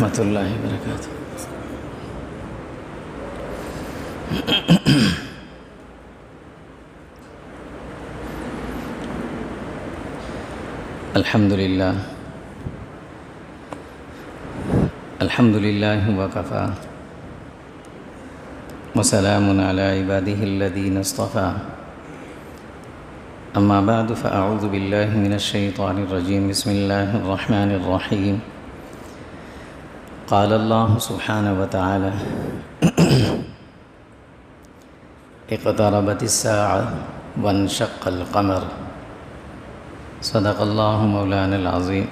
ورحمۃ اللہ وبرکاتہ۔ الحمد للہ وکفی وسلام علی عبادہ الذین اصطفی، اما بعد فاعوذ باللہ من الشیطان الرجیم، بسم اللہ الرحمن الرحیم۔ قال اللہ سبحانہ وتعالی اقتربت الساعة وانشق القمر، صدق اللہ مولانا العظیم۔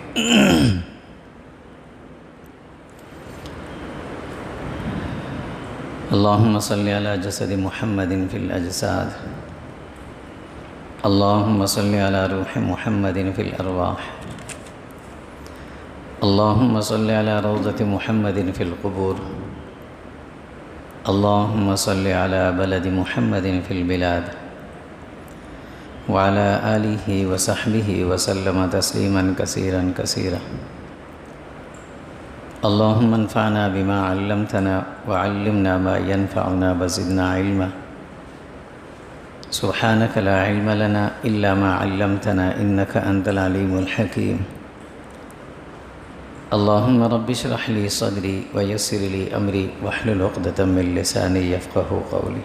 اللہم صلی علی جسد محمد فی الاجساد، اللہم صلی علی روح محمد فی الارواح، اللہم صلی علی روضۃ محمد فی القبور، اللہم صلی علی بلد محمد فی البلاد، وعلی آلہ وصحبہ وسلم تسلیما کثیرا کثیرا۔ اللہم انفعنا بما علمتنا وعلمنا ما ينفعنا وزدنا علما، سبحانک لا علم لنا الا ما علمتنا انک انت العلیم الحکیم۔ اللہم رب اشرح لی صدری ویسر لی امری واحلل عقدۃ من لسانی یفقہوا قولی۔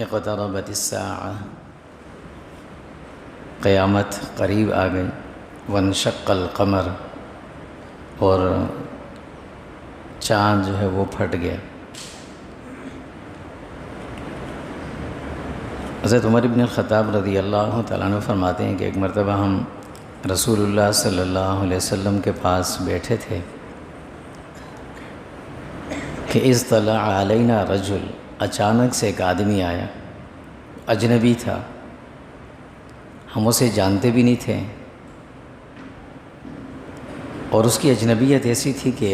اقتربت الساعة، قیامت قریب آ گئی، وانشق القمر، اور چاند جو ہے وہ پھٹ گیا۔ حضرت عمر بن الخطاب رضی اللہ تعالیٰ عنہ فرماتے ہیں کہ ایک مرتبہ ہم رسول اللہ صلی اللہ علیہ وسلم کے پاس بیٹھے تھے کہ اطلع علینا رجل، اچانک سے ایک آدمی آیا، اجنبی تھا، ہم اسے جانتے بھی نہیں تھے، اور اس کی اجنبیت ایسی تھی کہ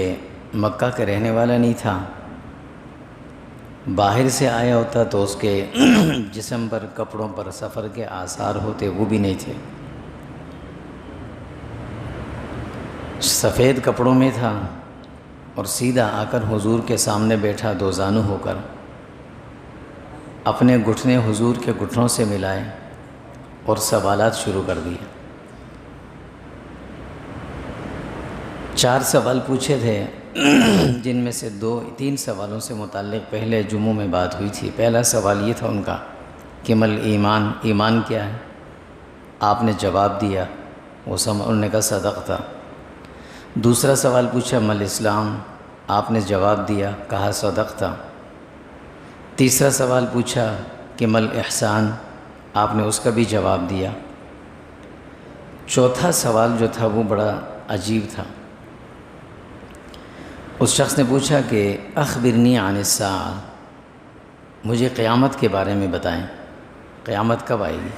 مکہ کا رہنے والا نہیں تھا، باہر سے آیا ہوتا تو اس کے جسم پر، کپڑوں پر سفر کے آثار ہوتے، وہ بھی نہیں تھے، سفید کپڑوں میں تھا، اور سیدھا آ کر حضور کے سامنے بیٹھا، دو زانو ہو کر اپنے گھٹنے حضور کے گھٹنوں سے ملائے اور سوالات شروع کر دیے۔ 4 سوال پوچھے تھے، جن میں سے 3 سوالوں سے متعلق پہلے جمعوں میں بات ہوئی تھی۔ پہلا سوال یہ تھا ان کا کہ مل ایمان، ایمان کیا ہے؟ آپ نے جواب دیا، انہوں نے کہا صدقتا۔ دوسرا سوال پوچھا مل اسلام، آپ نے جواب دیا، کہا صدقتا۔ تیسرا سوال پوچھا کہ مل احسان، آپ نے اس کا بھی جواب دیا۔ چوتھا سوال جو تھا وہ بڑا عجیب تھا، اس شخص نے پوچھا کہ اخبرنی عن الساعہ، مجھے قیامت کے بارے میں بتائیں، قیامت کب آئے گی؟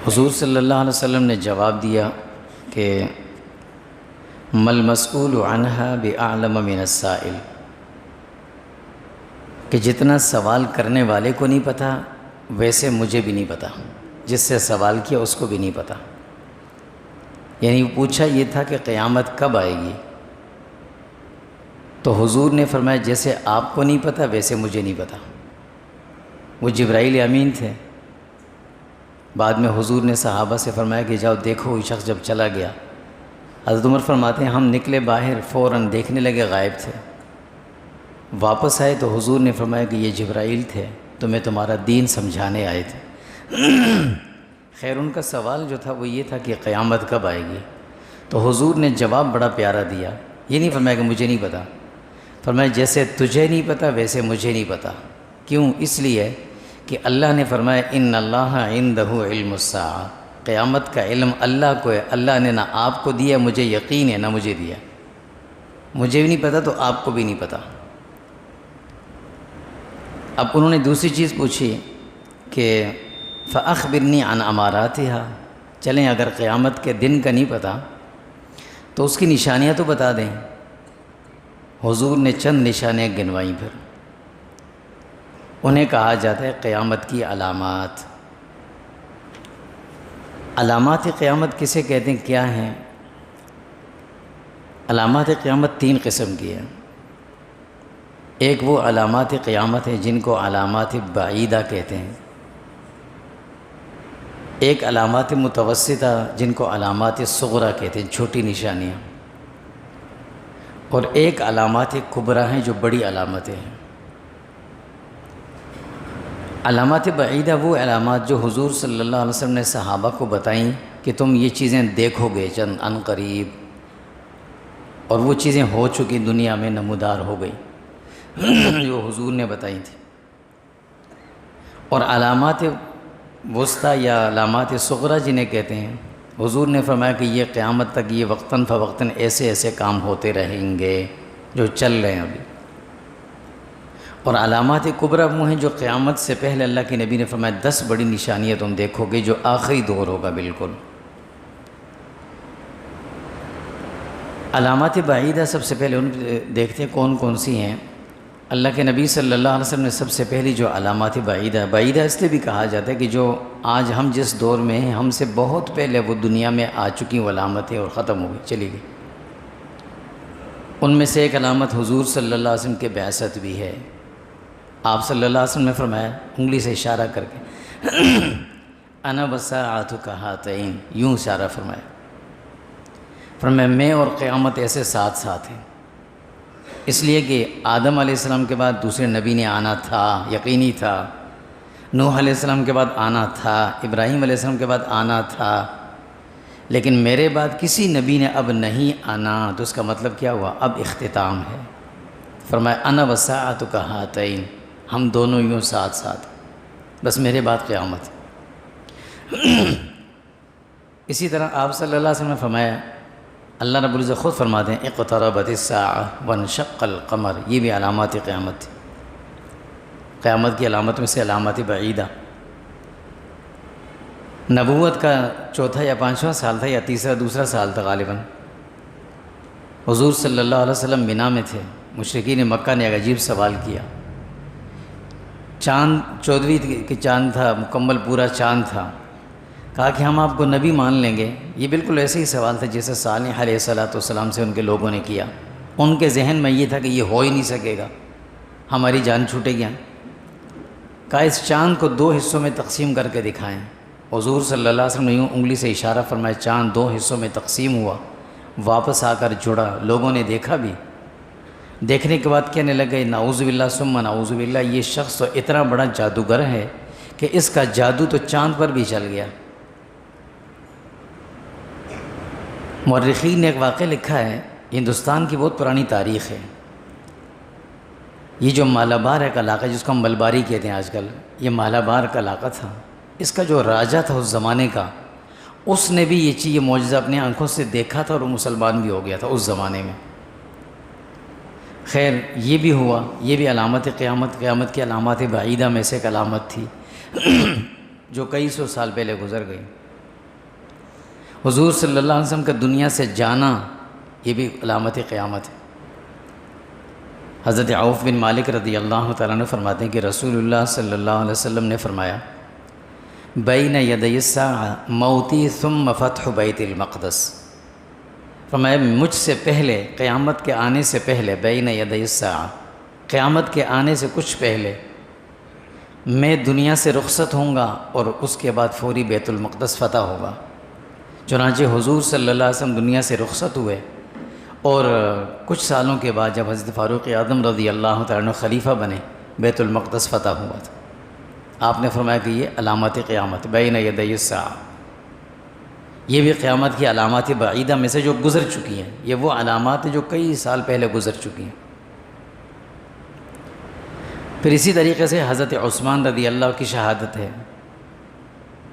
حضور صلی اللہ علیہ وسلم نے جواب دیا کہ مل مسئول عنہا بأعلم من السائل، کہ جتنا سوال کرنے والے کو نہیں پتہ، ویسے مجھے بھی نہیں پتہ، جس سے سوال کیا اس کو بھی نہیں پتہ۔ یعنی پوچھا یہ تھا کہ قیامت کب آئے گی، تو حضور نے فرمایا جیسے آپ کو نہیں پتہ ویسے مجھے نہیں پتہ۔ وہ جبرائیل امین تھے۔ بعد میں حضور نے صحابہ سے فرمایا کہ جاؤ دیکھو، یہ شخص جب چلا گیا، حضرت عمر فرماتے ہیں ہم نکلے باہر، فوراً دیکھنے لگے، غائب تھے۔ واپس آئے تو حضور نے فرمایا کہ یہ جبرائیل تھے، تمہیں تمہارا دین سمجھانے آئے تھے۔ خیر، ان کا سوال جو تھا وہ یہ تھا کہ قیامت کب آئے گی، تو حضور نے جواب بڑا پیارا دیا، یہ نہیں فرمایا کہ مجھے نہیں پتہ، فرمایا جیسے تجھے نہیں پتہ ویسے مجھے نہیں پتہ۔ کیوں؟ اس لیے کہ اللہ نے فرمایا ان اللہ عندہ علم الساعہ، قیامت کا علم اللہ کو ہے، اللہ نے نہ آپ کو دیا، مجھے یقین ہے، نہ مجھے دیا، مجھے بھی نہیں پتہ تو آپ کو بھی نہیں پتہ۔ اب انہوں نے دوسری چیز پوچھی کہ فَأَخْبِرْنِي عَنْ أَمَارَاتِهَا، چلیں اگر قیامت کے دن کا نہیں پتہ تو اس کی نشانیاں تو بتا دیں۔ حضور نے چند نشانیاں گنوائیں، پھر انہیں کہا جاتا ہے قیامت کی علامات۔ علامات قیامت کسے کہتے ہیں، کیا ہیں؟ علامات قیامت تین قسم کی ہیں۔ ایک وہ علامات قیامت ہیں جن کو علامات بعیدہ کہتے ہیں، ایک علامات متوسطہ جن کو علامات صغریٰ کہتے ہیں، چھوٹی نشانیاں، اور ایک علامات کبریٰ ہیں جو بڑی علامتیں ہیں۔ علامات بعیدہ وہ علامات جو حضور صلی اللہ علیہ وسلم نے صحابہ کو بتائیں کہ تم یہ چیزیں دیکھو گے چند عن قریب، اور وہ چیزیں ہو چکی، دنیا میں نمودار ہو گئی جو حضور نے بتائی تھی۔ اور علامات وسطیٰ یا علامات صغریٰ جنہیں کہتے ہیں، حضور نے فرمایا کہ یہ قیامت تک یہ وقتاً فوقتاً ایسے ایسے کام ہوتے رہیں گے جو چل رہے ہیں ابھی۔ اور علامات کبریٰ وہ ہیں جو قیامت سے پہلے اللہ کے نبی نے فرمایا 10 بڑی نشانیاں تم دیکھو گے جو آخری دور ہوگا بالکل۔ علامات بعیدہ سب سے پہلے ان دیکھتے ہیں کون کون سی ہیں۔ اللہ کے نبی صلی اللہ علیہ وسلم نے سب سے پہلی جو علامات بعیدہ اس لیے بھی کہا جاتا ہے کہ جو آج ہم جس دور میں ہیں ہم سے بہت پہلے وہ دنیا میں آ چکی وہ علامتیں اور ختم ہو گئی، چلی گئی۔ ان میں سے ایک علامت حضور صلی اللہ علیہ وسلم کے بعثت بھی ہے۔ آپ صلی اللہ علیہ وسلم نے فرمایا انگلی سے اشارہ کر کے انا والساعۃ کہاتین، یوں اشارہ فرمایا میں اور قیامت ایسے ساتھ ساتھ ہیں، اس لیے کہ آدم علیہ السلام کے بعد دوسرے نبی نے آنا تھا، یقینی تھا۔ نوح علیہ السلام کے بعد آنا تھا، ابراہیم علیہ السلام کے بعد آنا تھا، لیکن میرے بعد کسی نبی نے اب نہیں آنا، تو اس کا مطلب کیا ہوا؟ اب اختتام ہے۔ فرمایا انا والساعۃ کہاتین، ہم دونوں یوں ساتھ ساتھ، بس میرے بعد قیامت۔ اسی طرح آپ صلی اللہ علیہ وسلم نے فرمایا، اللہ رب العزت خود فرماتے ہیں اقتربت الساعہ وانشق القمر، یہ بھی علامات قیامت تھی، قیامت کی علامت میں سے علامات بعیدہ۔ نبوت کا چوتھا یا پانچواں سال تھا یا دوسرا سال تھا غالباً، حضور صلی اللہ علیہ وسلم مینا میں تھے، مشرکین مکہ نے ایک عجیب سوال کیا۔ چاند 14ویں کی چاند تھا، مکمل پورا چاند تھا، کہا کہ ہم آپ کو نبی مان لیں گے۔ یہ بالکل ایسے ہی سوال تھا جیسے صالح علیہ السلام سے ان کے لوگوں نے کیا۔ ان کے ذہن میں یہ تھا کہ یہ ہو ہی نہیں سکے گا، ہماری جان چھوٹے گیا۔ کہا اس چاند کو 2 حصوں میں تقسیم کر کے دکھائیں۔ حضور صلی اللہ علیہ وسلم نے یوں انگلی سے اشارہ فرمایا، چاند 2 حصوں میں تقسیم ہوا، واپس آ کر جڑا، لوگوں نے دیکھا بھی۔ دیکھنے کے بعد کہنے لگے نعوذ باللہ ثم نعوذ باللہ، یہ شخص تو اتنا بڑا جادوگر ہے کہ اس کا جادو تو چاند پر بھی چل گیا۔ مورخین نے ایک واقعہ لکھا ہے، ہندوستان کی بہت پرانی تاریخ ہے۔ یہ جو مالابار ایک علاقہ جس کو ہم ملباری کہتے ہیں آج کل، یہ مالابار کا علاقہ تھا۔ اس کا جو راجہ تھا اس زمانے کا، اس نے بھی یہ معجزہ اپنی آنکھوں سے دیکھا تھا اور وہ مسلمان بھی ہو گیا تھا اس زمانے میں۔ خیر یہ بھی ہوا، یہ بھی علامت قیامت کی علامات بعیدہ میں سے ایک علامت تھی جو کئی سو سال پہلے گزر گئی۔ حضور صلی اللہ علیہ وسلم کا دنیا سے جانا، یہ بھی علامت قیامت ہے۔ حضرت عوف بن مالک رضی اللہ تعالیٰ عنہ فرماتے ہیں کہ رسول اللہ صلی اللہ علیہ وسلم نے فرمایا بین یدی الساعہ موتی ثم فتح بیت المقدس، فرمایا مجھ سے پہلے، قیامت کے آنے سے پہلے، بین یدی الساعہ، قیامت کے آنے سے کچھ پہلے میں دنیا سے رخصت ہوں گا اور اس کے بعد فوری بیت المقدس فتح ہوگا۔ چنانچہ حضور صلی اللہ علیہ وسلم دنیا سے رخصت ہوئے اور کچھ سالوں کے بعد جب حضرت فاروق اعظم رضی اللہ تعالیٰ عنہ خلیفہ بنے، بیت المقدس فتح ہوا تھا۔ آپ نے فرمایا کہ یہ علامات قیامت بین یدی الساعہ، یہ بھی قیامت کی علامات بعیدہ میں سے جو گزر چکی ہیں، یہ وہ علامات ہیں جو کئی سال پہلے گزر چکی ہیں۔ پھر اسی طریقے سے حضرت عثمان رضی اللہ کی شہادت ہے،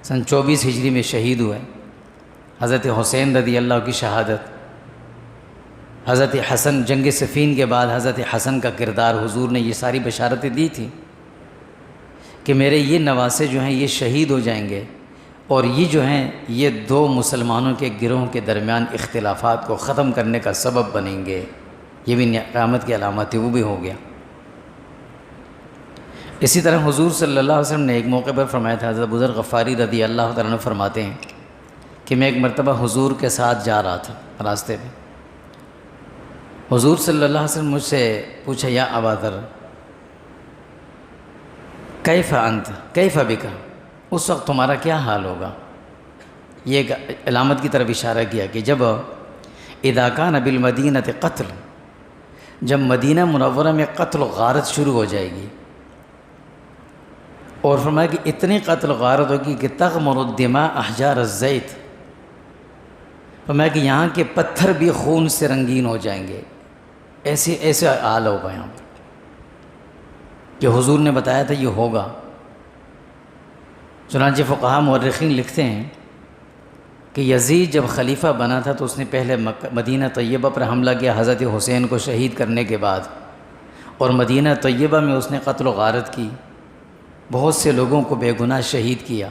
سن 24 ہجری میں شہید ہوئے۔ حضرت حسین رضی اللہ کی شہادت، حضرت حسن، جنگ صفین کے بعد حضرت حسن کا کردار، حضور نے یہ ساری بشارتیں دی تھی کہ میرے یہ نواسے جو ہیں یہ شہید ہو جائیں گے، اور یہ جو ہیں یہ 2 مسلمانوں کے گروہ کے درمیان اختلافات کو ختم کرنے کا سبب بنیں گے۔ یہ بھی قیامت کی علامت تھی، وہ بھی ہو گیا۔ اسی طرح حضور صلی اللہ علیہ وسلم نے ایک موقع پر فرمایا تھا، حضرت ابوذر غفاری رضی اللہ تعالیٰ عنہ فرماتے ہیں کہ میں ایک مرتبہ حضور کے ساتھ جا رہا تھا راستے میں. حضور صلی اللہ علیہ وسلم مجھ سے پوچھا یا ابا ذر کیف انت کیف بک، اس وقت تمہارا کیا حال ہوگا. یہ ایک علامت کی طرف اشارہ کیا کہ جب اذا کان بالمدینۃ قتل، جب مدینہ منورہ میں قتل و غارت شروع ہو جائے گی، اور فرمایا کہ اتنی قتل و غارت ہوگی کہ تغمر الدماء احجار الزیت، فرمایا کہ یہاں کے پتھر بھی خون سے رنگین ہو جائیں گے. ایسے حال ہوگا یہاں پر کہ حضور نے بتایا تھا یہ ہوگا. چنانچہ فقہاء مورخین لکھتے ہیں کہ یزید جب خلیفہ بنا تھا تو اس نے پہلے مدینہ طیبہ پر حملہ کیا حضرت حسین کو شہید کرنے کے بعد، اور مدینہ طیبہ میں اس نے قتل و غارت کی، بہت سے لوگوں کو بے گناہ شہید کیا.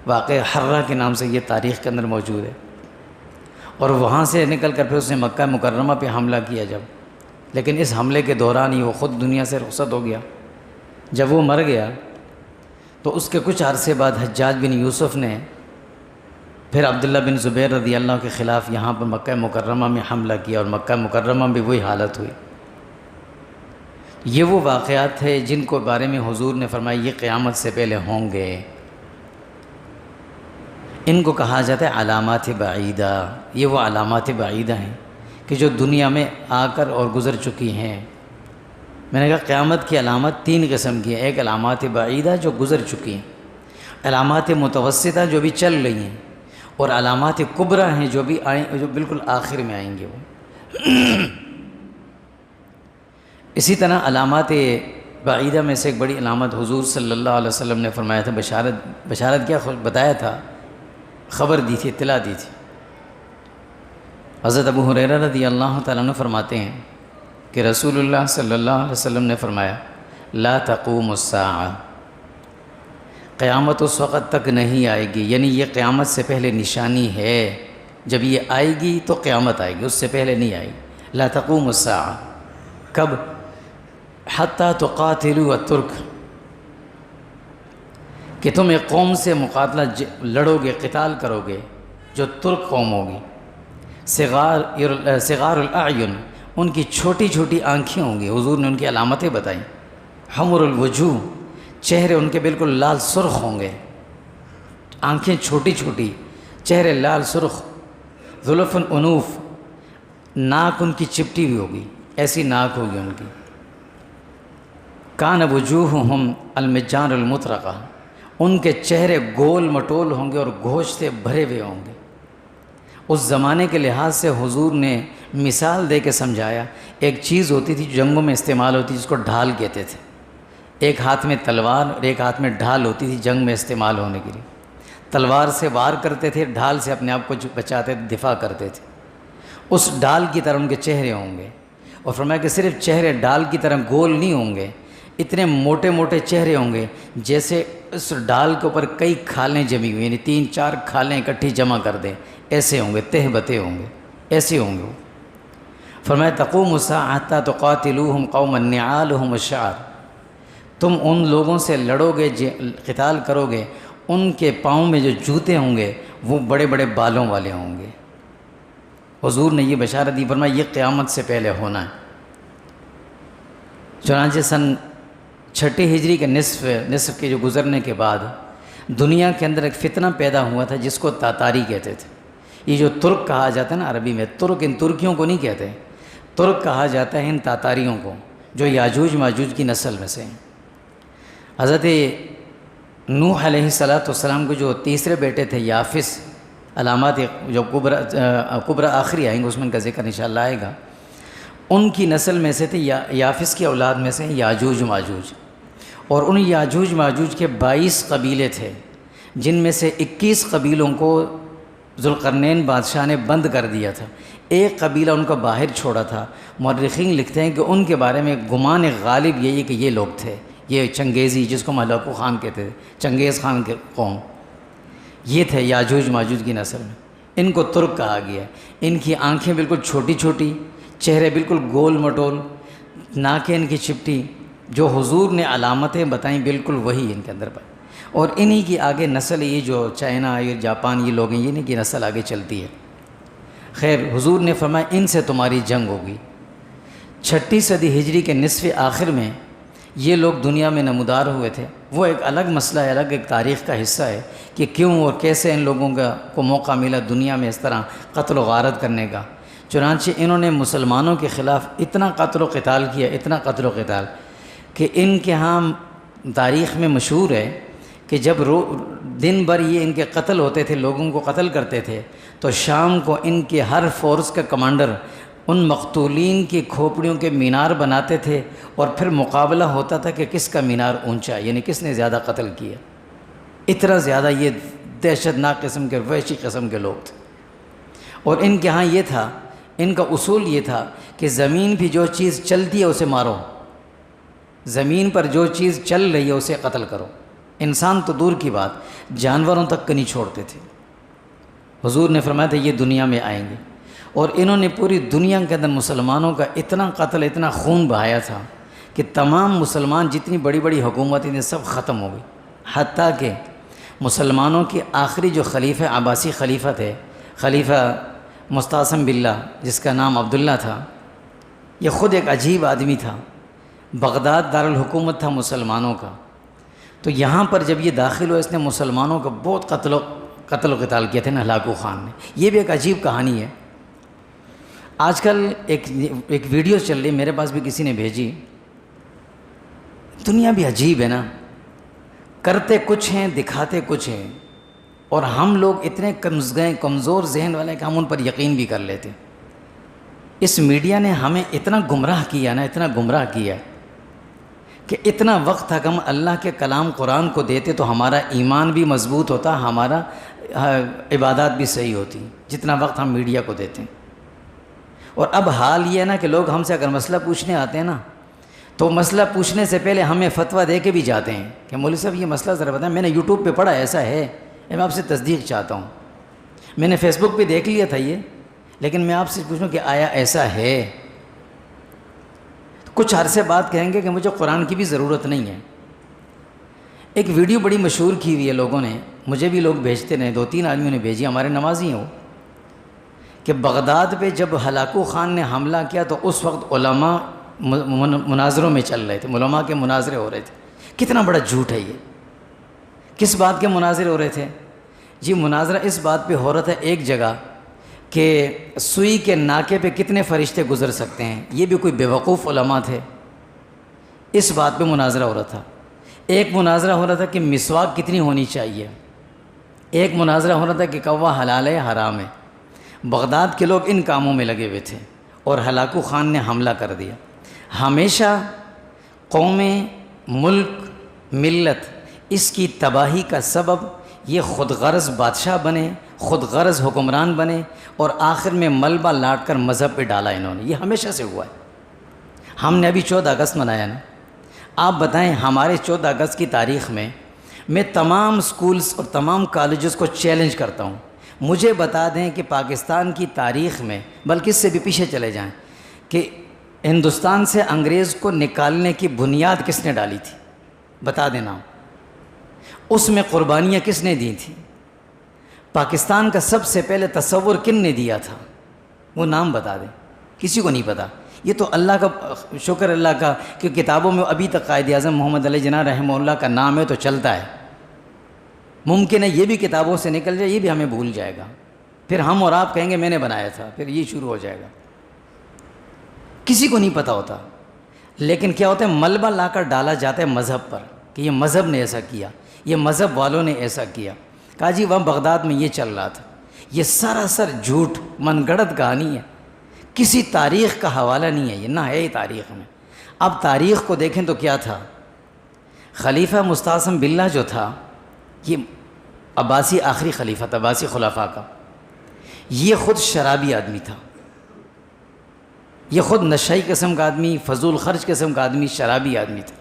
واقعہ حرہ کے نام سے یہ تاریخ کے اندر موجود ہے. اور وہاں سے نکل کر پھر اس نے مکہ مکرمہ پہ حملہ کیا جب، لیکن اس حملے کے دوران ہی وہ خود دنیا سے رخصت ہو گیا. جب وہ مر گیا تو اس کے کچھ عرصے بعد حجاج بن یوسف نے پھر عبداللہ بن زبیر رضی اللہ کے خلاف یہاں پر مکہ مکرمہ میں حملہ کیا، اور مکہ مکرمہ میں وہی حالت ہوئی. یہ وہ واقعات تھے جن کو بارے میں حضور نے فرمایا یہ قیامت سے پہلے ہوں گے. ان کو کہا جاتا ہے علامات بعیدہ. یہ وہ علامات بعیدہ ہیں کہ جو دنیا میں آ کر اور گزر چکی ہیں. میں نے کہا قیامت کی علامت 3 قسم کی ہیں. ایک علامات بعیدہ جو گزر چکی ہیں، علامات متوسطہ جو بھی چل رہی ہیں، اور علامات کبریٰ ہیں جو بھی آئیں، جو بالکل آخر میں آئیں گے. وہ اسی طرح علامات بعیدہ میں سے ایک بڑی علامت حضور صلی اللہ علیہ وسلم نے فرمایا تھا، بشارت کیا بتایا تھا، خبر دی تھی، اطلاع دی تھی. حضرت ابو ہریرہ رضی اللہ تعالیٰ عنہ فرماتے ہیں کہ رسول اللہ صلی اللہ علیہ وسلم نے فرمایا لا تقوم الساعہ، قیامت اس وقت تک نہیں آئے گی، یعنی یہ قیامت سے پہلے نشانی ہے. جب یہ آئے گی تو قیامت آئے گی، اس سے پہلے نہیں آئے گی. لا تقوم الساعہ کب؟ حتیٰ تقاتلوا الترک، کہ تم ایک قوم سے مقاتلہ لڑو گے، قتال کرو گے جو ترک قوم ہوگی. صغار الاعین، ان کی چھوٹی چھوٹی آنکھیں ہوں گی. حضور نے ان کی علامتیں بتائیں. حمر الوجوہ، چہرے ان کے بالکل لال سرخ ہوں گے، آنکھیں چھوٹی چھوٹی، چہرے لال سرخ. ذلف انوف، ناک ان کی چپٹی ہوئی ہوگی، ایسی ناک ہوگی ان کی. کان وجوہہم المجان المطرقہ، ان کے چہرے گول مٹول ہوں گے اور گوشت سے بھرے ہوئے ہوں گے. اس زمانے کے لحاظ سے حضور نے مثال دے کے سمجھایا. ایک چیز ہوتی تھی جو جنگوں میں استعمال ہوتی تھی، جس کو ڈھال کہتے تھے. ایک ہاتھ میں تلوار اور ایک ہاتھ میں ڈھال ہوتی تھی جنگ میں استعمال ہونے کے لیے. تلوار سے وار کرتے تھے، ڈھال سے اپنے آپ کو بچاتے تھے، دفاع کرتے تھے. اس ڈھال کی طرح ان کے چہرے ہوں گے. اور فرمایا کہ صرف چہرے ڈھال کی طرح گول نہیں ہوں گے، اتنے موٹے موٹے چہرے ہوں گے جیسے اس ڈھال کے اوپر کئی کھالیں جمی ہوئی، یعنی 3-4 کھالیں اکٹھی جمع کر دیں، ایسے ہوں گے، تہ بتے ہوں گے، ایسے ہوں گے. فرمایا تقوم الساعہ حتی تقاتلوہم قوما نعالہم الشعر، تم ان لوگوں سے لڑو گے، قتال کرو گے، ان کے پاؤں میں جو جوتے ہوں گے وہ بڑے بڑے بالوں والے ہوں گے. حضور نے یہ بشارت دی، فرمایا یہ قیامت سے پہلے ہونا ہے. چنانچہ سن 6 ہجری کے نصف کے جو گزرنے کے بعد دنیا کے اندر ایک فتنہ پیدا ہوا تھا جس کو تاتاری کہتے تھے. یہ جو ترک کہا جاتا ہے نا عربی میں، ترک ان ترکیوں کو نہیں کہتے، ترک کہا جاتا ہے ان تاتاریوں کو جو یاجوج ماجوج کی نسل میں سے ہیں. حضرت نوح علیہ السلام کو جو تیسرے بیٹے تھے یافس، علامات جو کبریٰ آخری آئیں گے اس میں ان کا ذکر انشاءاللہ آئے گا، ان کی نسل میں سے تھے، یافس کی اولاد میں سے یاجوج ماجوج. اور ان یاجوج ماجوج کے 22 قبیلے تھے، جن میں سے 21 قبیلوں کو ذوالقرنین بادشاہ نے بند کر دیا تھا. ایک قبیلہ ان کو باہر چھوڑا تھا. مورخین لکھتے ہیں کہ ان کے بارے میں گمان غالب یہی کہ یہ لوگ تھے، یہ چنگیزی جس کو مہلکو خان کہتے تھے، چنگیز خان کے قوم، یہ تھے یاجوج ماجوج کی نسل میں. ان کو ترک کہا گیا. ان کی آنکھیں بالکل چھوٹی چھوٹی، چہرے بالکل گول مٹول، ناکیں ان کی چپٹی. جو حضور نے علامتیں بتائیں بالکل وہی ان کے اندر پر. اور انہی کی آگے نسل یہ جو چائنا یہ جاپان یہ لوگ ہیں، انہی کی نسل آگے چلتی ہے۔ خیر حضور نے فرمایا ان سے تمہاری جنگ ہوگی۔ 6 صدی ہجری کے نصف آخر میں یہ لوگ دنیا میں نمودار ہوئے تھے۔ وہ ایک الگ مسئلہ ہے، الگ ایک تاریخ کا حصہ ہے کہ کیوں اور کیسے ان لوگوں کو موقع ملا دنیا میں اس طرح قتل و غارت کرنے کا۔ چنانچہ انہوں نے مسلمانوں کے خلاف اتنا قتل و قتال کیا، اتنا قتل و قتال کہ ان کے ہاں تاریخ میں مشہور ہے کہ جب دن بھر یہ ان کے قتل ہوتے تھے، لوگوں کو قتل کرتے تھے، تو شام کو ان کے ہر فورس کا کمانڈر ان مقتولین کی کھوپڑیوں کے مینار بناتے تھے، اور پھر مقابلہ ہوتا تھا کہ کس کا مینار اونچا ہے، یعنی کس نے زیادہ قتل کیا۔ اتنا زیادہ یہ دہشت ناک قسم کے وحشی قسم کے لوگ تھے۔ اور ان کے ہاں یہ تھا، ان کا اصول یہ تھا کہ زمین پہ جو چیز چلتی ہے اسے مارو، زمین پر جو چیز چل رہی ہے اسے قتل کرو۔ انسان تو دور کی بات، جانوروں تک کا نہیں چھوڑتے تھے۔ حضور نے فرمایا تھا یہ دنیا میں آئیں گے، اور انہوں نے پوری دنیا کے اندر مسلمانوں کا اتنا قتل، اتنا خون بہایا تھا کہ تمام مسلمان جتنی بڑی بڑی حکومتیں تھیں سب ختم ہو گئی، حتیٰ کہ مسلمانوں کے آخری جو خلیفہ عباسی خلیفہ تھے، خلیفہ مستعصم باللہ جس کا نام عبداللہ تھا، یہ خود ایک عجیب آدمی تھا۔ بغداد دارالحکومت تھا مسلمانوں کا، تو یہاں پر جب یہ داخل ہوا اس نے مسلمانوں کا بہت قتل و قتال کیا تھے نا ہلاکو خان نے۔ یہ بھی ایک عجیب کہانی ہے۔ آج کل ایک ویڈیو چل رہی، میرے پاس بھی کسی نے بھیجی۔ دنیا بھی عجیب ہے نا، کرتے کچھ ہیں دکھاتے کچھ ہیں، اور ہم لوگ اتنے کمزور ذہن والے کہ ہم ان پر یقین بھی کر لیتے۔ اس میڈیا نے ہمیں اتنا گمراہ کیا نا، اتنا گمراہ کیا کہ اتنا وقت تھا کہ ہم اللہ کے کلام قرآن کو دیتے تو ہمارا ایمان بھی مضبوط ہوتا، ہمارا عبادات بھی صحیح ہوتی، جتنا وقت ہم میڈیا کو دیتے ہیں۔ اور اب حال یہ ہے نا کہ لوگ ہم سے اگر مسئلہ پوچھنے آتے ہیں نا، تو مسئلہ پوچھنے سے پہلے ہمیں فتویٰ دے کے بھی جاتے ہیں کہ مولوی صاحب یہ مسئلہ ذرا بتائیں، میں نے یوٹیوب پہ پڑھا ایسا ہے، میں آپ سے تصدیق چاہتا ہوں، میں نے فیس بک پہ دیکھ لیا تھا یہ، لیکن میں آپ سے پوچھوں کہ آیا ایسا ہے؟ کچھ عرصے بعد کہیں گے کہ مجھے قرآن کی بھی ضرورت نہیں ہے۔ ایک ویڈیو بڑی مشہور کی ہوئی ہے لوگوں نے، مجھے بھی لوگ بھیجتے رہے، 2-3 آدمیوں نے بھیجی، ہمارے نمازی ہیں وہ، کہ بغداد پہ جب ہلاکو خان نے حملہ کیا تو اس وقت علماء مناظروں میں چل رہے تھے، علماء کے مناظرے ہو رہے تھے۔ کتنا بڑا جھوٹ ہے یہ! کس بات کے مناظرے ہو رہے تھے؟ جی مناظرہ اس بات پہ ہو رہا تھا ایک جگہ کہ سوئی کے ناکے پہ کتنے فرشتے گزر سکتے ہیں، یہ بھی کوئی بیوقوف علماء تھے، اس بات پہ مناظرہ ہو رہا تھا۔ ایک مناظرہ ہو رہا تھا کہ مسواک کتنی ہونی چاہیے، ایک مناظرہ ہو رہا تھا کہ کوا حلال ہے حرام ہے۔ بغداد کے لوگ ان کاموں میں لگے ہوئے تھے، اور ہلاکو خان نے حملہ کر دیا۔ ہمیشہ قومیں، ملک، ملت، اس کی تباہی کا سبب یہ خود غرض بادشاہ بنے، خود غرض حکمران بنے، اور آخر میں ملبہ لاٹ کر مذہب پہ ڈالا انہوں نے۔ یہ ہمیشہ سے ہوا ہے۔ ہم نے ابھی 14 اگست منایا نا، آپ بتائیں ہمارے 14 اگست کی تاریخ میں تمام سکولز اور تمام کالجز کو چیلنج کرتا ہوں، مجھے بتا دیں کہ پاکستان کی تاریخ میں، بلکہ اس سے بھی پیچھے چلے جائیں، کہ ہندوستان سے انگریز کو نکالنے کی بنیاد کس نے ڈالی تھی، بتا دینا، اس میں قربانیاں کس نے دی تھیں، پاکستان کا سب سے پہلے تصور کن نے دیا تھا، وہ نام بتا دیں، کسی کو نہیں پتا۔ یہ تو اللہ کا شکر، اللہ کا کہ کتابوں میں ابھی تک قائد اعظم محمد علی جناح رحمہ اللہ کا نام ہے تو چلتا ہے۔ ممکن ہے یہ بھی کتابوں سے نکل جائے، یہ بھی ہمیں بھول جائے گا، پھر ہم اور آپ کہیں گے میں نے بنایا تھا، پھر یہ شروع ہو جائے گا۔ کسی کو نہیں پتہ ہوتا، لیکن کیا ہوتا ہے، ملبہ لا کر ڈالا جاتا ہے مذہب پر کہ یہ مذہب نے ایسا کیا، یہ مذہب والوں نے ایسا کیا۔ کہا جی وہاں بغداد میں یہ چل رہا تھا۔ یہ سراسر جھوٹ، من گڑت کہانی ہے، کسی تاریخ کا حوالہ نہیں ہے، یہ نہ ہے تاریخ میں۔ اب تاریخ کو دیکھیں تو کیا تھا، خلیفہ مستعصم باللہ جو تھا، یہ عباسی آخری خلیفہ تھا، عباسی خلفاء کا، یہ خود شرابی آدمی تھا، یہ خود نشئی قسم کا آدمی، فضول خرچ قسم کا آدمی، شرابی آدمی تھا۔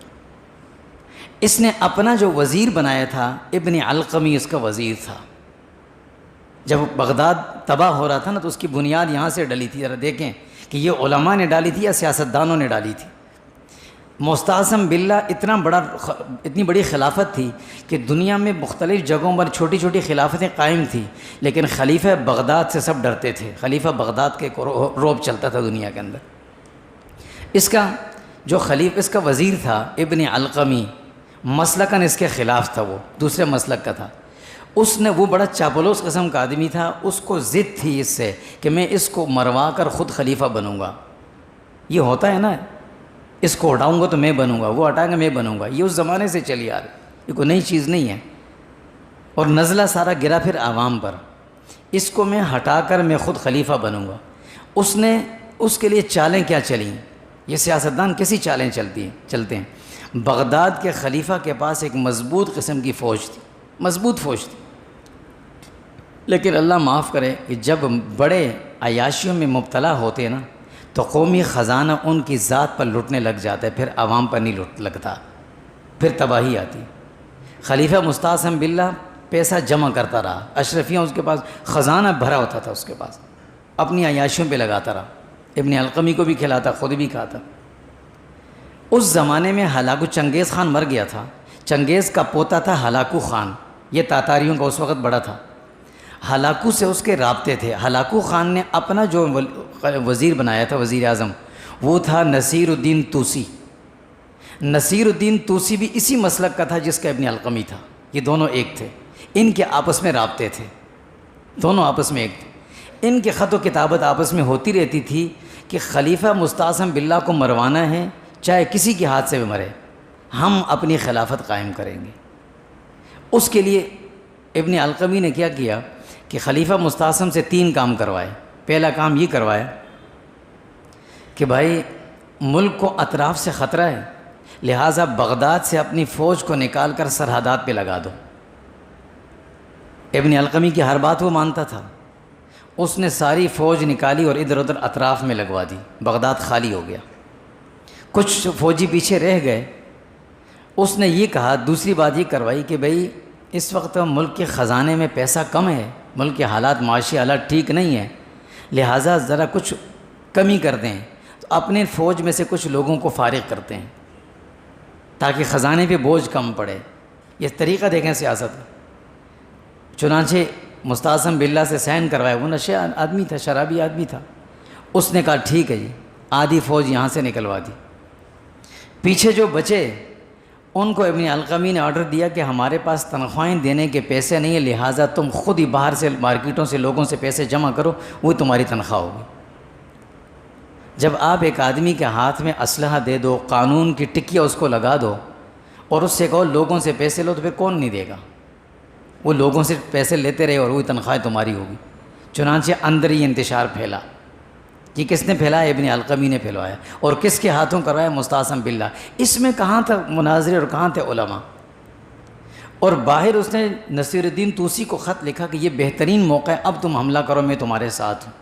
اس نے اپنا جو وزیر بنایا تھا، ابن علقمی اس کا وزیر تھا۔ جب بغداد تباہ ہو رہا تھا نا تو اس کی بنیاد یہاں سے ڈلی تھی، ذرا دیکھیں کہ یہ علماء نے ڈالی تھی یا سیاستدانوں نے ڈالی تھی۔ مستعصم باللہ اتنی بڑی خلافت تھی کہ دنیا میں مختلف جگہوں پر چھوٹی چھوٹی خلافتیں قائم تھیں، لیکن خلیفہ بغداد سے سب ڈرتے تھے۔ خلیفہ بغداد کے رعب چلتا تھا دنیا کے اندر۔ اس کا وزیر تھا ابن علقمی، مسلکاً اس کے خلاف تھا، وہ دوسرے مسلک کا تھا۔ وہ بڑا چاپلوس قسم کا آدمی تھا، اس کو ضد تھی اس سے کہ میں اس کو مروا کر خود خلیفہ بنوں گا۔ یہ ہوتا ہے نا، اس کو ہٹاؤں گا تو میں بنوں گا، وہ ہٹائیں گا میں بنوں گا۔ یہ اس زمانے سے چلی آ رہی، یہ کوئی نئی چیز نہیں ہے۔ اور نزلہ سارا گرا پھر عوام پر، اس کو میں ہٹا کر میں خود خلیفہ بنوں گا۔ اس کے لیے چالیں کیا چلیں؟ یہ سیاستدان کیسی چالیں چلتے ہیں؟ بغداد کے خلیفہ کے پاس ایک مضبوط قسم کی فوج تھی، مضبوط فوج تھی، لیکن اللہ معاف کرے کہ جب بڑے عیاشیوں میں مبتلا ہوتے نا تو قومی خزانہ ان کی ذات پر لٹنے لگ جاتا ہے، پھر عوام پر نہیں لگتا، پھر تباہی آتی۔ خلیفہ مستعصم باللہ پیسہ جمع کرتا رہا، اشرفیاں اس کے پاس خزانہ بھرا ہوتا تھا، اس کے پاس اپنی عیاشیوں پہ لگاتا رہا، ابن علقمی کو بھی کھلاتا، خود بھی کھاتا۔ اس زمانے میں ہلاکو چنگیز خان مر گیا تھا۔ چنگیز کا پوتا تھا ہلاکو خان، یہ تاتاریوں کا اس وقت بڑا تھا۔ ہلاکو سے اس کے رابطے تھے۔ ہلاکو خان نے اپنا جو وزیر بنایا تھا، وزیر اعظم، وہ تھا نصیر الدین طوسی۔ نصیر الدین طوسی بھی اسی مسلک کا تھا جس کا ابن علقمی تھا، یہ دونوں ایک تھے، ان کے آپس میں رابطے تھے، دونوں آپس میں ایک تھے۔ ان کے خط و کتابت آپس میں ہوتی رہتی تھی کہ خلیفہ مستعصم باللہ کو مروانا ہے، چاہے کسی کے ہاتھ سے بھی مرے، ہم اپنی خلافت قائم کریں گے۔ اس کے لیے ابن علقمی نے کیا کیا کہ خلیفہ مستعصم سے 3 کام کروائے۔ پہلا کام یہ کروایا کہ بھائی ملک کو اطراف سے خطرہ ہے، لہٰذا بغداد سے اپنی فوج کو نکال کر سرحدات پہ لگا دو۔ ابن علقمی کی ہر بات وہ مانتا تھا۔ اس نے ساری فوج نکالی اور ادھر ادھر اطراف میں لگوا دی، بغداد خالی ہو گیا۔ کچھ فوجی پیچھے رہ گئے۔ اس نے یہ کہا، دوسری بات یہ کروائی کہ بھئی اس وقت ملک کے خزانے میں پیسہ کم ہے، ملک کے حالات، معاشی حالات ٹھیک نہیں ہیں، لہٰذا ذرا کچھ کمی کر دیں، تو اپنے فوج میں سے کچھ لوگوں کو فارغ کرتے ہیں تاکہ خزانے پہ بوجھ کم پڑے۔ یہ طریقہ دیکھیں سیاست۔ چنانچہ مستعصم باللہ سے سائن کروائے، وہ نشے آدمی تھا، شرابی آدمی تھا۔ اس نے کہا ٹھیک ہے جی، آدھی فوج یہاں سے نکلوا دی۔ پیچھے جو بچے ان کو ابن علقمی نے آرڈر دیا کہ ہمارے پاس تنخواہیں دینے کے پیسے نہیں ہیں، لہٰذا تم خود ہی باہر سے مارکیٹوں سے لوگوں سے پیسے جمع کرو، وہ تمہاری تنخواہ ہوگی۔ جب آپ ایک آدمی کے ہاتھ میں اسلحہ دے دو، قانون کی ٹکیاں اس کو لگا دو اور اس سے کہو لوگوں سے پیسے لو، تو پھر کون نہیں دے گا؟ وہ لوگوں سے پیسے لیتے رہے اور وہی تنخواہیں تمہاری ہوگی۔ چنانچہ اندر ہی انتشار پھیلا۔ یہ کس نے پھیلایا؟ ابن علقمی نے پھیلایا۔ اور کس کے ہاتھوں کروایا؟ مستعصم باللہ۔ اس میں کہاں تھا مناظرے اور کہاں تھے علماء؟ اور باہر اس نے نصیر الدین طوسی کو خط لکھا کہ یہ بہترین موقع ہے، اب تم حملہ کرو، میں تمہارے ساتھ ہوں۔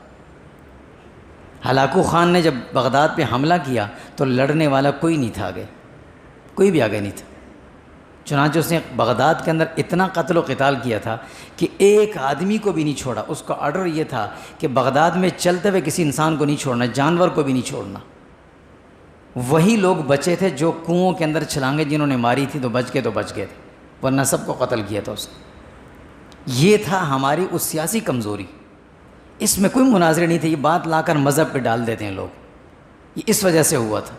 ہلاکو خان نے جب بغداد پہ حملہ کیا تو لڑنے والا کوئی نہیں تھا آگے، کوئی بھی آگے نہیں تھا۔ چنانچہ اس نے بغداد کے اندر اتنا قتل و قتال کیا تھا کہ ایک آدمی کو بھی نہیں چھوڑا۔ اس کا آرڈر یہ تھا کہ بغداد میں چلتے ہوئے کسی انسان کو نہیں چھوڑنا، جانور کو بھی نہیں چھوڑنا۔ وہی لوگ بچے تھے جو کنوؤں کے اندر چھلانگیں جنہوں نے ماری تھی تو بچ گئے تھے، ورنہ سب کو قتل کیا تھا اس نے۔ یہ تھا ہماری اس سیاسی کمزوری۔ اس میں کوئی مناظرے نہیں تھے، یہ بات لا کر مذہب پہ ڈال دیتے ہیں لوگ، یہ اس وجہ سے ہوا تھا۔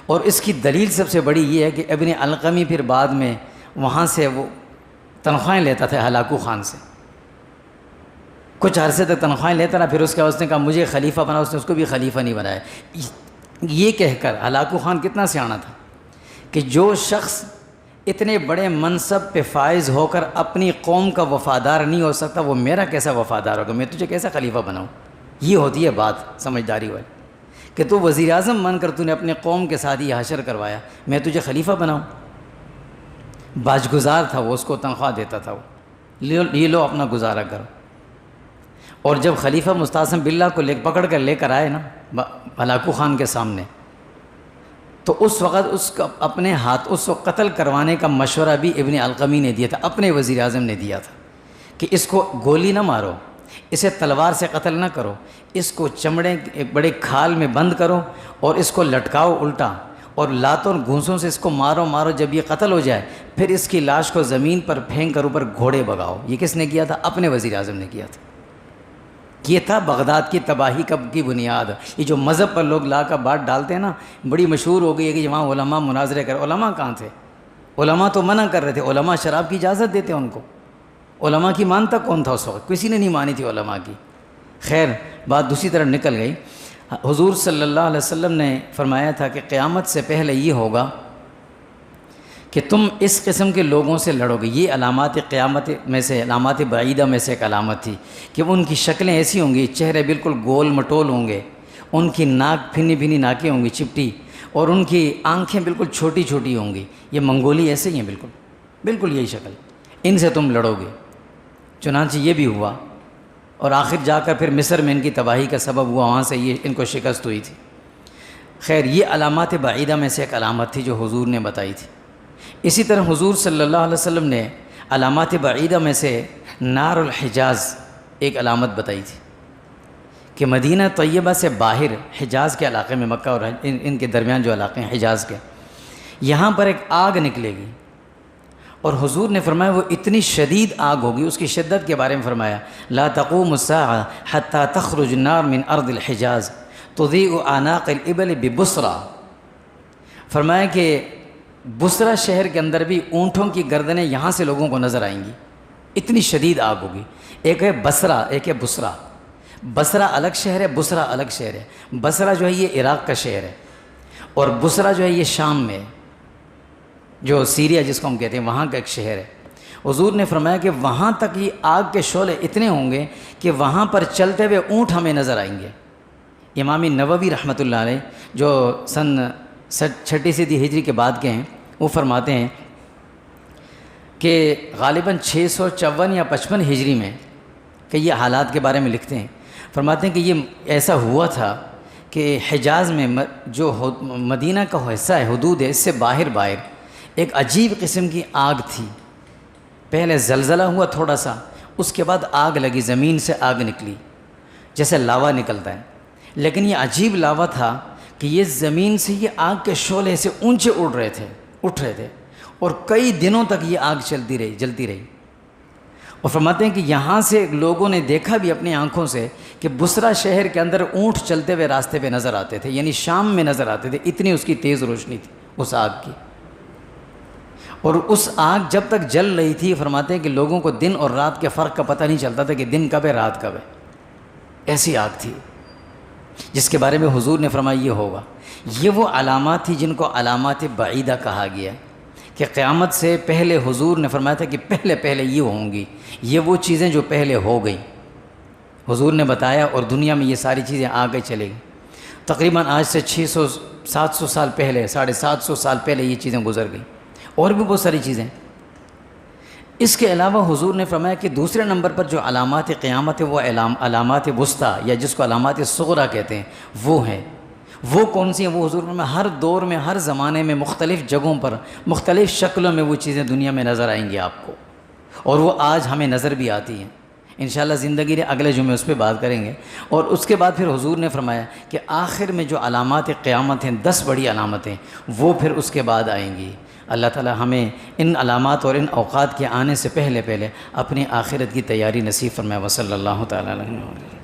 اور اس کی دلیل سب سے بڑی یہ ہے کہ ابن علقمی پھر بعد میں وہاں سے وہ تنخواہیں لیتا تھا ہلاکو خان سے، کچھ عرصے تک تنخواہیں لیتا رہا، پھر اس کے بعد اس نے کہا مجھے خلیفہ بنا، اس نے اس کو بھی خلیفہ نہیں بنایا۔ یہ کہہ کر ہلاکو خان کتنا سیانا تھا کہ جو شخص اتنے بڑے منصب پہ فائز ہو کر اپنی قوم کا وفادار نہیں ہو سکتا، وہ میرا کیسا وفادار ہوگا؟ میں تجھے کیسا خلیفہ بناؤں؟ یہ ہوتی ہے بات سمجھداری والی، کہ تو وزیر اعظم بن کر تو نے اپنے قوم کے ساتھ یہ حشر کروایا، میں تجھے خلیفہ بناؤں؟ باج گزار تھا وہ، اس کو تنخواہ دیتا تھا، وہ یہ لو اپنا گزارا کرو۔ اور جب خلیفہ مستعصم باللہ کو پکڑ کر لے کر آئے نا ہلاکو خان کے سامنے، تو اس وقت اس کا اپنے ہاتھ اس کو قتل کروانے کا مشورہ بھی ابن علقمی نے دیا تھا، اپنے وزیر اعظم نے دیا تھا کہ اس کو گولی نہ مارو، اسے تلوار سے قتل نہ کرو، اس کو چمڑے ایک بڑے کھال میں بند کرو اور اس کو لٹکاؤ الٹا، اور لاتوں اور گھونسوں سے اس کو مارو مارو، جب یہ قتل ہو جائے پھر اس کی لاش کو زمین پر پھینک کر اوپر گھوڑے بگاؤ۔ یہ کس نے کیا تھا؟ اپنے وزیر اعظم نے کیا تھا۔ یہ تھا بغداد کی تباہی کی بنیاد۔ یہ جو مذہب پر لوگ لا کر بات ڈالتے ہیں نا، بڑی مشہور ہو گئی ہے کہ وہاں علماء مناظرے کر۔ علماء کہاں تھے؟ علماء تو منع کر رہے تھے، علماء شراب کی اجازت دیتے ان کو۔ علماء کی مانتا کون تھا اس وقت؟ کسی نے نہیں مانی تھی علماء کی۔ خیر، بات دوسری طرف نکل گئی۔ حضور صلی اللہ علیہ وسلم نے فرمایا تھا کہ قیامت سے پہلے یہ ہوگا کہ تم اس قسم کے لوگوں سے لڑو گے۔ یہ علامات قیامت میں سے، علامات بعیدہ میں سے ایک علامت تھی کہ ان کی شکلیں ایسی ہوں گی، چہرے بالکل گول مٹول ہوں گے، ان کی ناک بھنی بھنی ناکیں ہوں گی چپٹی، اور ان کی آنکھیں بالکل چھوٹی چھوٹی ہوں گی۔ یہ منگولی ایسے ہی ہیں، بالکل بالکل یہی شکل۔ ان سے تم لڑو گے۔ چنانچہ یہ بھی ہوا، اور آخر جا کر پھر مصر میں ان کی تباہی کا سبب ہوا، وہاں سے یہ ان کو شکست ہوئی تھی۔ خیر، یہ علامات بعیدہ میں سے ایک علامت تھی جو حضور نے بتائی تھی۔ اسی طرح حضور صلی اللہ علیہ وسلم نے علامات بعیدہ میں سے نار الحجاز ایک علامت بتائی تھی کہ مدینہ طیبہ سے باہر حجاز کے علاقے میں، مکہ اور ان کے درمیان جو علاقے ہیں حجاز کے، یہاں پر ایک آگ نکلے گی، اور حضور نے فرمایا وہ اتنی شدید آگ ہوگی، اس کی شدت کے بارے میں فرمایا لا تقوم الساعة حتى تخرج النار من ارض الحجاز تضيء اعناق الابل ببصرہ۔ فرمایا کہ بصرہ شہر کے اندر بھی اونٹوں کی گردنیں یہاں سے لوگوں کو نظر آئیں گی، اتنی شدید آگ ہوگی۔ ایک ہے بصرہ، ایک ہے بصرہ۔ بصرہ الگ شہر ہے، بصرہ الگ شہر ہے۔ بصرہ جو ہے یہ عراق کا شہر ہے، اور بصرہ جو ہے یہ شام میں، جو سیریا جس کو ہم کہتے ہیں، وہاں کا ایک شہر ہے۔ حضور نے فرمایا کہ وہاں تک یہ آگ کے شعلے اتنے ہوں گے کہ وہاں پر چلتے ہوئے اونٹ ہمیں نظر آئیں گے۔ امام نووی رحمۃ اللہ علیہ جو سن 6 ہجری کے بعد کے ہیں، وہ فرماتے ہیں کہ غالباً 654 یا 55 ہجری میں کہ یہ حالات کے بارے میں لکھتے ہیں، فرماتے ہیں کہ یہ ایسا ہوا تھا کہ حجاز میں جو مدینہ کا حصہ ہے، حدود ہے، اس سے باہر ایک عجیب قسم کی آگ تھی۔ پہلے زلزلہ ہوا تھوڑا سا، اس کے بعد آگ لگی، زمین سے آگ نکلی جیسے لاوا نکلتا ہے، لیکن یہ عجیب لاوا تھا کہ یہ زمین سے یہ آگ کے شعلے سے اونچے اٹھ رہے تھے، اور کئی دنوں تک یہ آگ جلتی رہی۔ اور فرماتے ہیں کہ یہاں سے لوگوں نے دیکھا بھی اپنی آنکھوں سے کہ بصرہ شہر کے اندر اونٹ چلتے ہوئے راستے پہ نظر آتے تھے، یعنی شام میں نظر آتے تھے، اتنی اس کی تیز روشنی تھی اس آگ کی۔ اور اس آگ جب تک جل رہی تھی، فرماتے ہیں کہ لوگوں کو دن اور رات کے فرق کا پتہ نہیں چلتا تھا کہ دن کب ہے رات کب ہے، ایسی آگ تھی جس کے بارے میں حضور نے فرمایا یہ ہوگا۔ یہ وہ علامات تھی جن کو علامات بعیدہ کہا گیا ہے، کہ قیامت سے پہلے حضور نے فرمایا تھا کہ پہلے یہ ہوں گی، یہ وہ چیزیں جو پہلے ہو گئیں، حضور نے بتایا، اور دنیا میں یہ ساری چیزیں آگے چلے گی۔ تقریباً آج سے 600-700 سال پہلے، 750 سال پہلے یہ چیزیں گزر گئیں، اور بھی بہت ساری چیزیں۔ اس کے علاوہ حضور نے فرمایا کہ دوسرے نمبر پر جو علامات قیامت ہے وہ علامات وسطیٰ، یا جس کو علامات صغریٰ کہتے ہیں، وہ ہیں۔ وہ کون سی ہیں؟ وہ حضور نے ہر دور میں، ہر زمانے میں، مختلف جگہوں پر، مختلف شکلوں میں وہ چیزیں دنیا میں نظر آئیں گی آپ کو، اور وہ آج ہمیں نظر بھی آتی ہیں۔ انشاءاللہ زندگی اگلے جمعے اس پہ بات کریں گے۔ اور اس کے بعد پھر حضور نے فرمایا کہ آخر میں جو علامات قیامت ہیں، 10 بڑی علامتیں، وہ پھر اس کے بعد آئیں گی۔ اللہ تعالی ہمیں ان علامات اور ان اوقات کے آنے سے پہلے اپنی آخرت کی تیاری نصیب فرمائے۔ وصلی اللہ تعالی علیہ وسلم۔